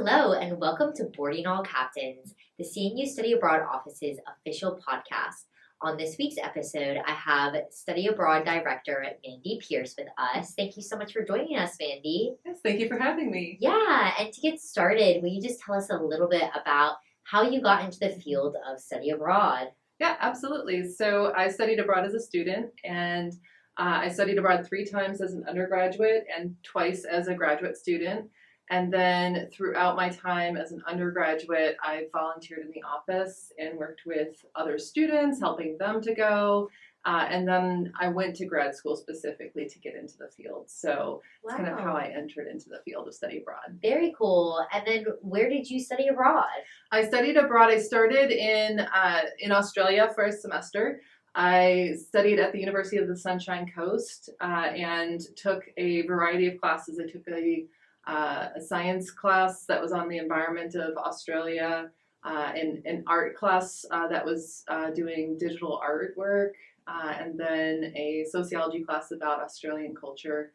Hello, and welcome to Boarding All Captains, the CNU Study Abroad Office's official podcast. On this week's episode, I have Study Abroad Director Mandi Pierce with us. Thank you so much for joining us, Mandi. Yes, thank you for having me. Yeah, and to get started, will you just tell us a little bit about how you got into the field of study abroad? Yeah, absolutely. So I studied abroad as a student, and I studied abroad 3 times as an undergraduate and twice as a graduate student. And then throughout my time as an undergraduate, I volunteered in the office and worked with other students, helping them to go. And then I went to grad school specifically to get into the field. So Wow. it's kind of how I entered into the field of study abroad. Very cool. And then where did you study abroad? I studied abroad. I started in Australia for a semester. I studied at the University of the Sunshine Coast and took a variety of classes. I took a science class that was on the environment of Australia, an art class that was doing digital artwork, and then a sociology class about Australian culture,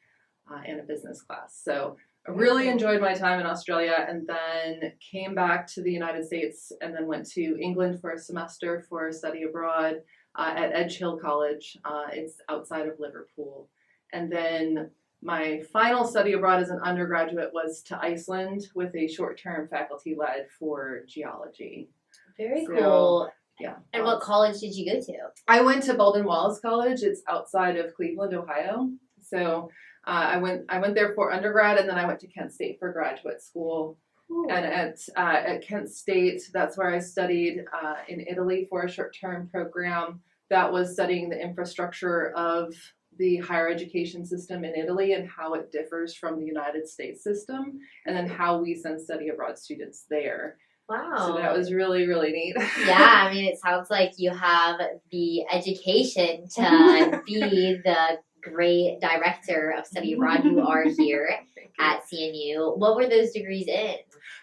and a business class. So I really enjoyed my time in Australia, and then came back to the United States and then went to England for a semester for study abroad at Edge Hill College. It's outside of Liverpool. And then my final study abroad as an undergraduate was to Iceland with a short-term faculty-led for geology. Very cool. Yeah. And what college did you go to? I went to Baldwin Wallace College. It's outside of Cleveland, Ohio. So I went there for undergrad, and then I went to Kent State for graduate school. Cool. And at Kent State, that's where I studied in Italy for a short-term program that was studying the infrastructure of the higher education system in Italy and how it differs from the United States system, and then how we send study abroad students there. Wow. So that was really, really neat. Yeah, I mean, it sounds like you have the education to be the great director of study abroad you are here at CNU. What were those degrees in?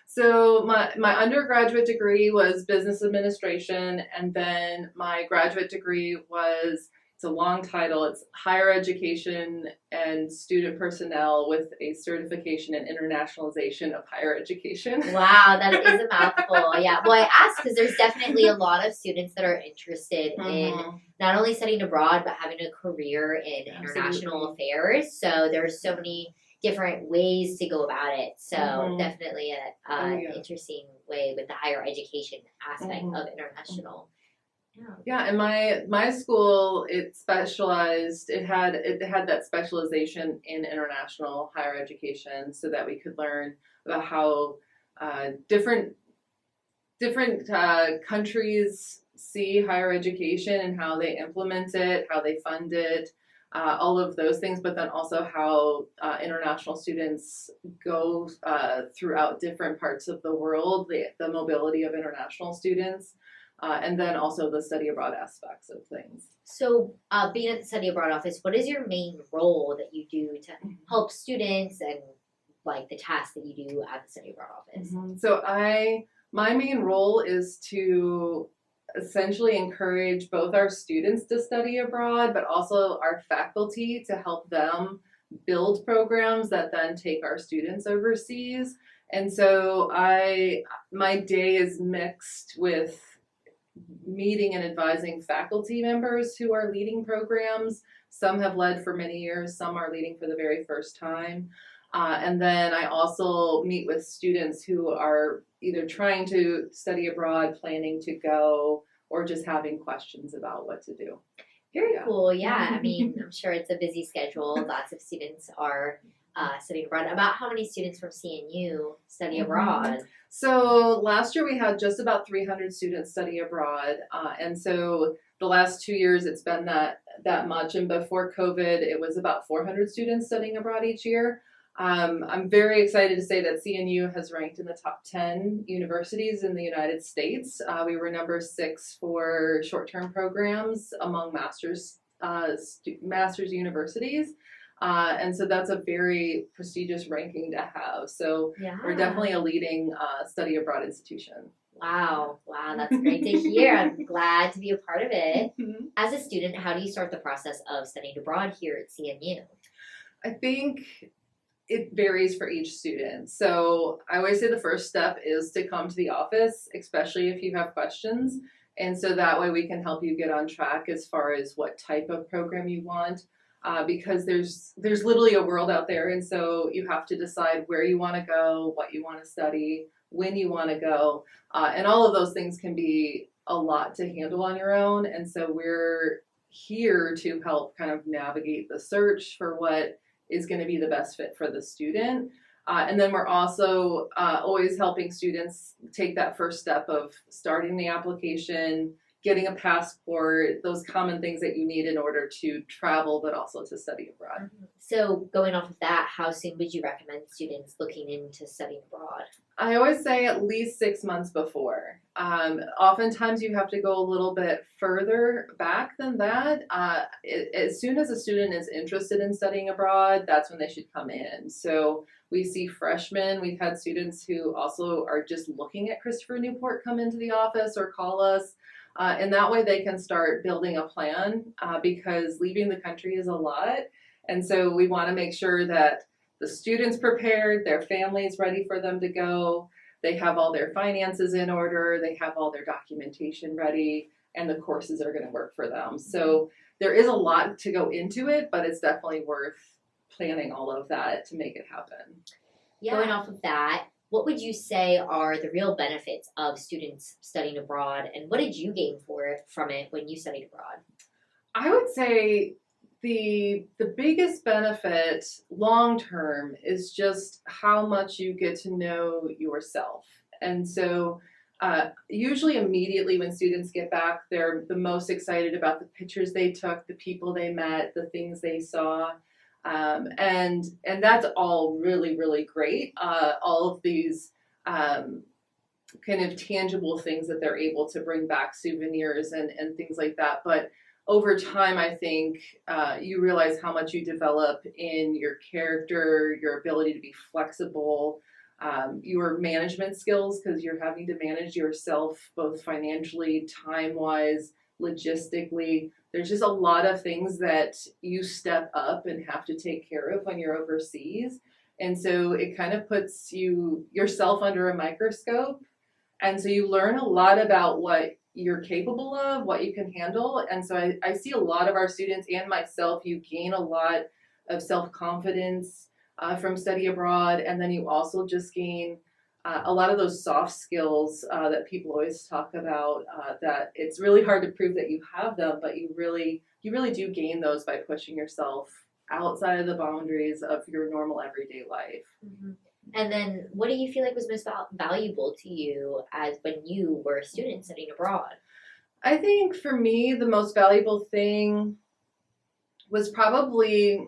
So my undergraduate degree was business administration, and then my graduate degree was, it's a long title, it's higher education and student personnel with a certification in internationalization of higher education. Wow, that is a mouthful. Yeah, well, I asked because there's definitely a lot of students that are interested in not only studying abroad, but having a career in international affairs. So there's so many different ways to go about it. So definitely an interesting way with the higher education aspect of international. Yeah, and my school, it specialized, it had that specialization in international higher education so that we could learn about how different countries see higher education and how they implement it, how they fund it, all of those things, but then also how international students go throughout different parts of the world, the mobility of international students. And then also the study abroad aspects of things. So being at the study abroad office, what is your main role that you do to help students and like the tasks that you do at the study abroad office? So my main role is to essentially encourage both our students to study abroad, but also our faculty to help them build programs that then take our students overseas. And so my day is mixed with meeting and advising faculty members who are leading programs. Some have led for many years, some are leading for the very first time. And then I also meet with students who are either trying to study abroad, planning to go, or just having questions about what to do. Very cool. Yeah, I mean, I'm sure it's a busy schedule. Lots of students are studying abroad. About how many students from CNU study abroad? So last year we had just about 300 students study abroad. And so the last 2 years it's been that much. And before COVID, it was about 400 students studying abroad each year. I'm very excited to say that CNU has ranked in the top 10 universities in the United States. We were number 6 for short-term programs among master's universities. And so that's a very prestigious ranking to have. So we're definitely a leading study abroad institution. Wow, that's great to hear. I'm glad to be a part of it. As a student, how do you start the process of studying abroad here at CNU? I think it varies for each student. So I always say the first step is to come to the office, especially if you have questions. And so that way we can help you get on track as far as what type of program you want. Because there's literally a world out there, and so you have to decide where you want to go, what you want to study, when you want to go, and all of those things can be a lot to handle on your own. And so we're here to help kind of navigate the search for what is going to be the best fit for the student. And then we're also always helping students take that first step of starting the application, getting a passport, those common things that you need in order to travel, but also to study abroad. So going off of that, how soon would you recommend students looking into studying abroad? I always say at least 6 months before. Oftentimes you have to go a little bit further back than that. As soon as a student is interested in studying abroad, that's when they should come in. So we see freshmen. We've had students who also are just looking at Christopher Newport come into the office or call us. And that way they can start building a plan because leaving the country is a lot. And so we want to make sure that the student's prepared, their family's ready for them to go, they have all their finances in order, they have all their documentation ready, and the courses are going to work for them. So there is a lot to go into it, but it's definitely worth planning all of that to make it happen. Yeah. Going off of that, what would you say are the real benefits of students studying abroad, and what did you gain from it when you studied abroad? I would say the biggest benefit long term is just how much you get to know yourself. And so usually immediately when students get back, they're the most excited about the pictures they took, the people they met, the things they saw. And that's all really, really great. All of these kind of tangible things that they're able to bring back, souvenirs and things like that. But over time, I think you realize how much you develop in your character, your ability to be flexible, your management skills, because you're having to manage yourself both financially, time-wise, logistically. There's just a lot of things that you step up and have to take care of when you're overseas. And so it kind of puts yourself under a microscope. And so you learn a lot about what you're capable of, what you can handle. And so I see a lot of our students and myself, you gain a lot of self-confidence from study abroad. And then you also just gain a lot of those soft skills that people always talk about, that it's really hard to prove that you have them, but you really do gain those by pushing yourself outside of the boundaries of your normal everyday life. Mm-hmm. And then what do you feel like was most valuable to you as when you were a student studying abroad? I think for me, the most valuable thing was probably,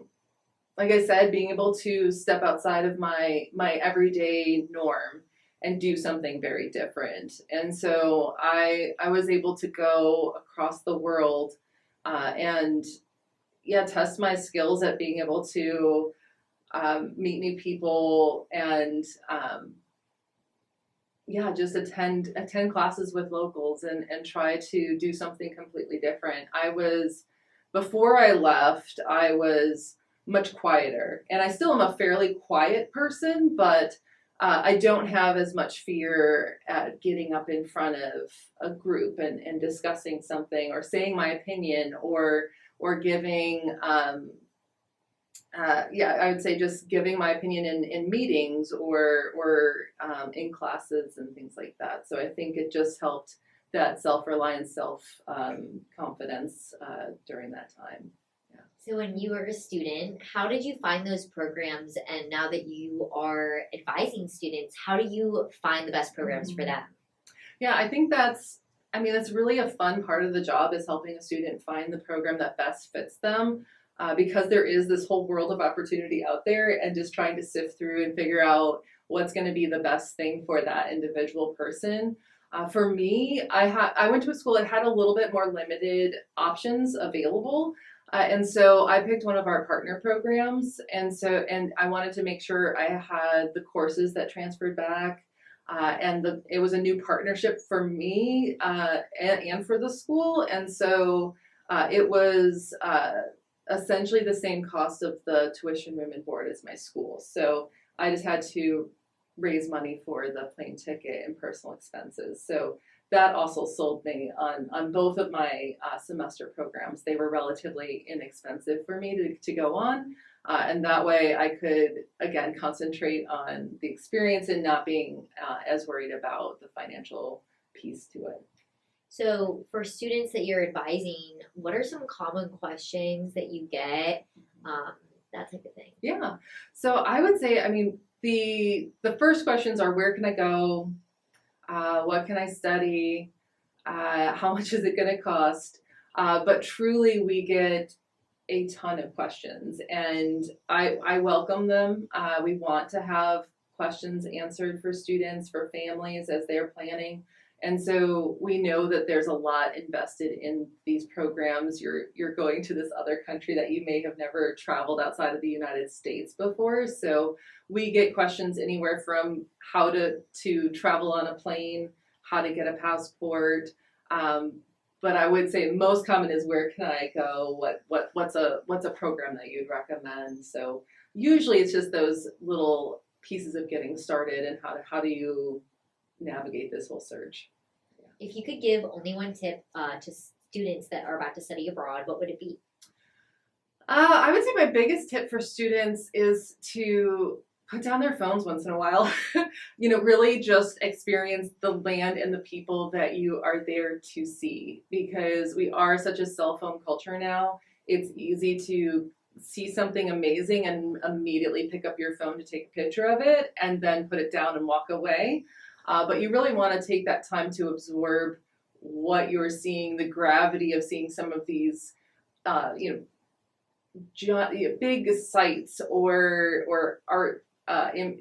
like I said, being able to step outside of my everyday norm and do something very different. And so I was able to go across the world and test my skills at being able to meet new people and just attend classes with locals and try to do something completely different. Before I left, I was much quieter, and I still am a fairly quiet person, but I don't have as much fear at getting up in front of a group and discussing something or saying my opinion or giving I would say just giving my opinion in meetings or in classes and things like that. So I think it just helped that self-reliance, self-confidence during that time. Yeah. So when you were a student, how did you find those programs? And now that you are advising students, how do you find the best programs for them? Yeah, I think that's really a fun part of the job, is helping a student find the program that best fits them. Because there is this whole world of opportunity out there, and just trying to sift through and figure out what's going to be the best thing for that individual person. For me, I went to a school that had a little bit more limited options available. And so I picked one of our partner programs. And I wanted to make sure I had the courses that transferred back. It was a new partnership for me and for the school. And so it was essentially the same cost of the tuition, room, and board as my school. So I just had to raise money for the plane ticket and personal expenses. So that also sold me on both of my semester programs. They were relatively inexpensive for me to go on. And that way I could, again, concentrate on the experience and not being as worried about the financial piece to it. So for students that you're advising, what are some common questions that you get? That type of thing. Yeah. So I would say, I mean, the first questions are, where can I go? What can I study? How much is it going to cost? But truly, we get a ton of questions, and I welcome them. We want to have questions answered for students, for families as they're planning. And so we know that there's a lot invested in these programs. You're going to this other country that you may have never traveled outside of the United States before. So we get questions anywhere from how to travel on a plane, how to get a passport. But I would say most common is, where can I go? What's a program that you'd recommend? So usually it's just those little pieces of getting started, and how do you navigate this whole search. Yeah. If you could give only one tip to students that are about to study abroad, what would it be? I would say my biggest tip for students is to put down their phones once in a while. Really just experience the land and the people that you are there to see, because we are such a cell phone culture now. It's easy to see something amazing and immediately pick up your phone to take a picture of it and then put it down and walk away. But you really want to take that time to absorb what you're seeing, the gravity of seeing some of these, big sites or art. I'm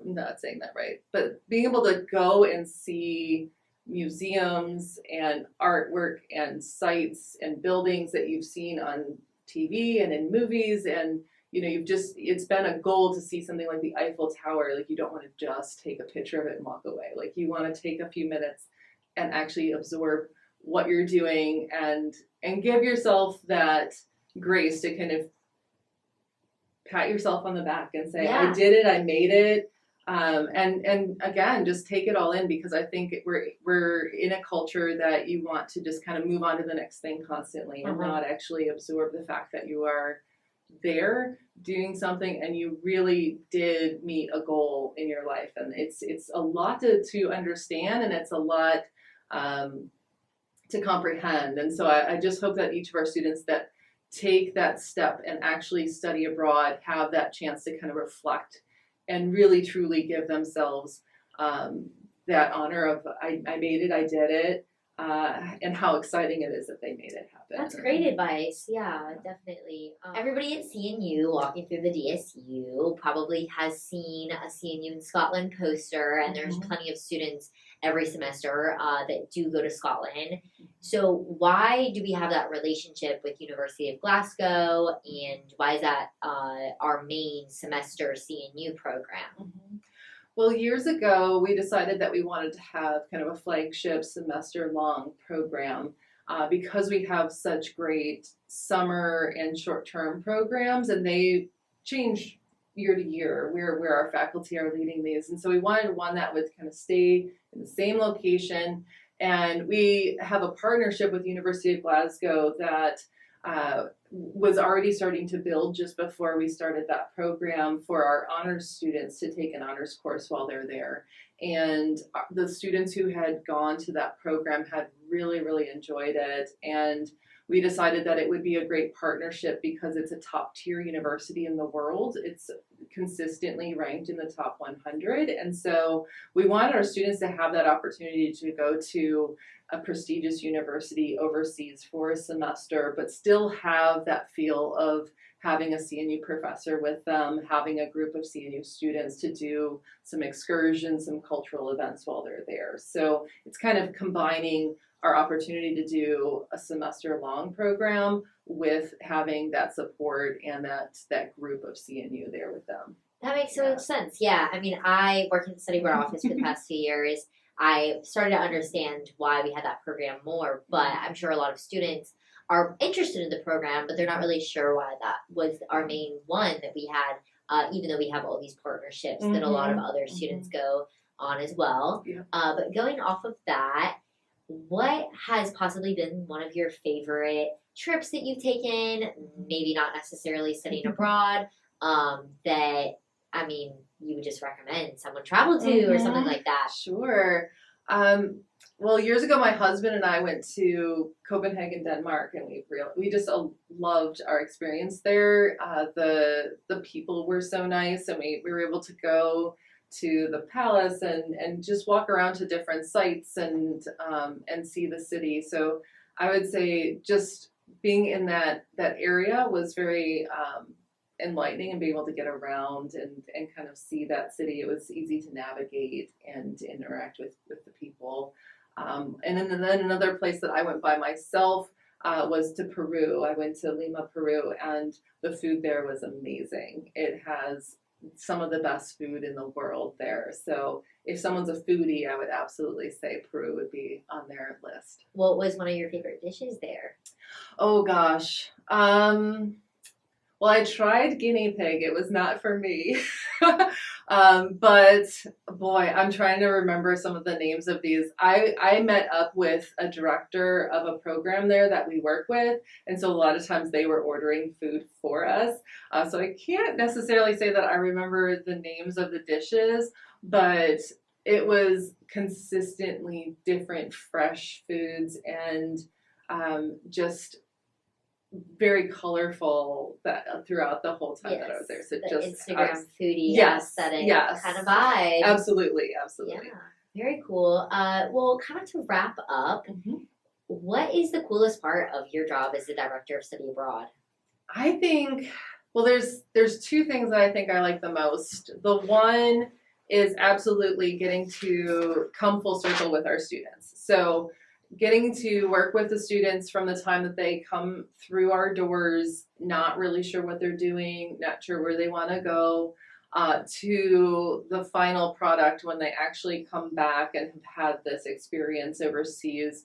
not saying that right, but being able to go and see museums and artwork and sites and buildings that you've seen on TV and in movies, and it's been a goal to see something like the Eiffel Tower. Like, you don't want to just take a picture of it and walk away. Like, you want to take a few minutes and actually absorb what you're doing and give yourself that grace to kind of pat yourself on the back and say, Yeah. I did it, I made it. And again, just take it all in, because I think we're in a culture that you want to just kind of move on to the next thing constantly and not actually absorb the fact that you are there doing something and you really did meet a goal in your life. And it's a lot to understand, and it's a lot to comprehend. And so I just hope that each of our students that take that step and actually study abroad have that chance to kind of reflect and really truly give themselves that honor of, I made it, I did it, and how exciting it is that they made it happen. That's great advice. Yeah, definitely. Everybody at CNU walking through the DSU probably has seen a CNU in Scotland poster, and there's plenty of students every semester that do go to Scotland. So why do we have that relationship with University of Glasgow, and why is that our main semester CNU program? Well, years ago, we decided that we wanted to have kind of a flagship semester-long program because we have such great summer and short-term programs, and they change year to year where our faculty are leading these. And so we wanted one that would kind of stay in the same location. And we have a partnership with the University of Glasgow that was already starting to build just before we started that program for our honors students to take an honors course while they're there. And the students who had gone to that program had really, really enjoyed it. And we decided that it would be a great partnership because it's a top tier university in the world. It's consistently ranked in the top 100. And so we wanted our students to have that opportunity to go to a prestigious university overseas for a semester, but still have that feel of having a CNU professor with them, having a group of CNU students to do some excursions, some cultural events while they're there. So it's kind of combining our opportunity to do a semester-long program with having that support and that group of CNU there with them. That makes so much sense. Yeah, I mean, I work in the study board office for the past 2 years. I started to understand why we had that program more, but I'm sure a lot of students are interested in the program, but they're not really sure why. That was our main one that we had, even though we have all these partnerships that a lot of other students go on as well. Yeah. But going off of that, what has possibly been one of your favorite trips that you've taken, maybe not necessarily studying abroad, that, I mean, you would just recommend someone travel to or something like that? Sure. Well, years ago, my husband and I went to Copenhagen, Denmark, and we just loved our experience there. The people were so nice, and we were able to go to the palace and just walk around to different sites and see the city. So I would say just being in that area was very enlightening, and being able to get around and kind of see that city. It was easy to navigate and to interact with the people. And then another place that I went by myself was to Peru. I went to Lima, Peru, and the food there was amazing. It has some of the best food in the world there. So if someone's a foodie, I would absolutely say Peru would be on their list. What was one of your favorite dishes there? Oh gosh. Well, I tried guinea pig. It was not for me. But boy, I'm trying to remember some of the names of these. I met up with a director of a program there that we work with. And so a lot of times they were ordering food for us. So I can't necessarily say that I remember the names of the dishes, but it was consistently different fresh foods and just very colorful throughout the whole time that I was there. So the just Instagram foodie aesthetic kind of vibe. Absolutely. Yeah, very cool. Well, kind of to wrap up, what is the coolest part of your job as the director of study abroad? I think, well, there's two things that I think I like the most. The one is absolutely getting to come full circle with our students. So getting to work with the students from the time that they come through our doors, not really sure what they're doing, not sure where they want to go, to the final product when they actually come back and have had this experience overseas.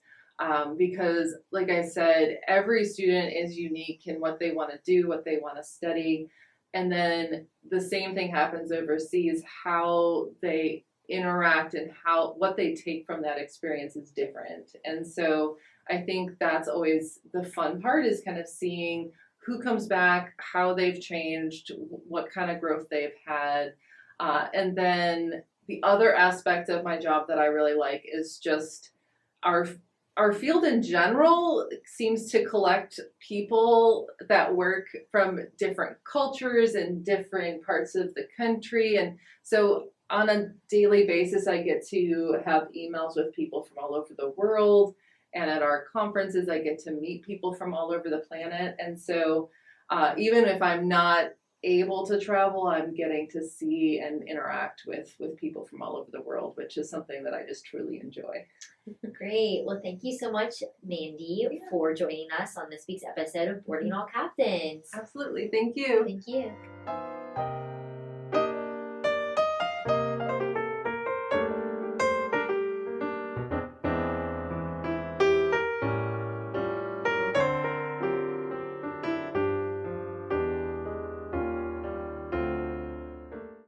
Because, like I said, every student is unique in what they want to do, what they want to study. And then the same thing happens overseas. How they interact and what they take from that experience is different. And so I think that's always the fun part, is kind of seeing who comes back, how they've changed, what kind of growth they've had. And then the other aspect of my job that I really like is just our field in general seems to collect people that work from different cultures and different parts of the country. And so on a daily basis, I get to have emails with people from all over the world. And at our conferences, I get to meet people from all over the planet. And so even if I'm not able to travel, I'm getting to see and interact with people from all over the world, which is something that I just truly enjoy. Great. Well, thank you so much, Mandi, for joining us on this week's episode of Boarding All Captains. Absolutely. Thank you. Thank you.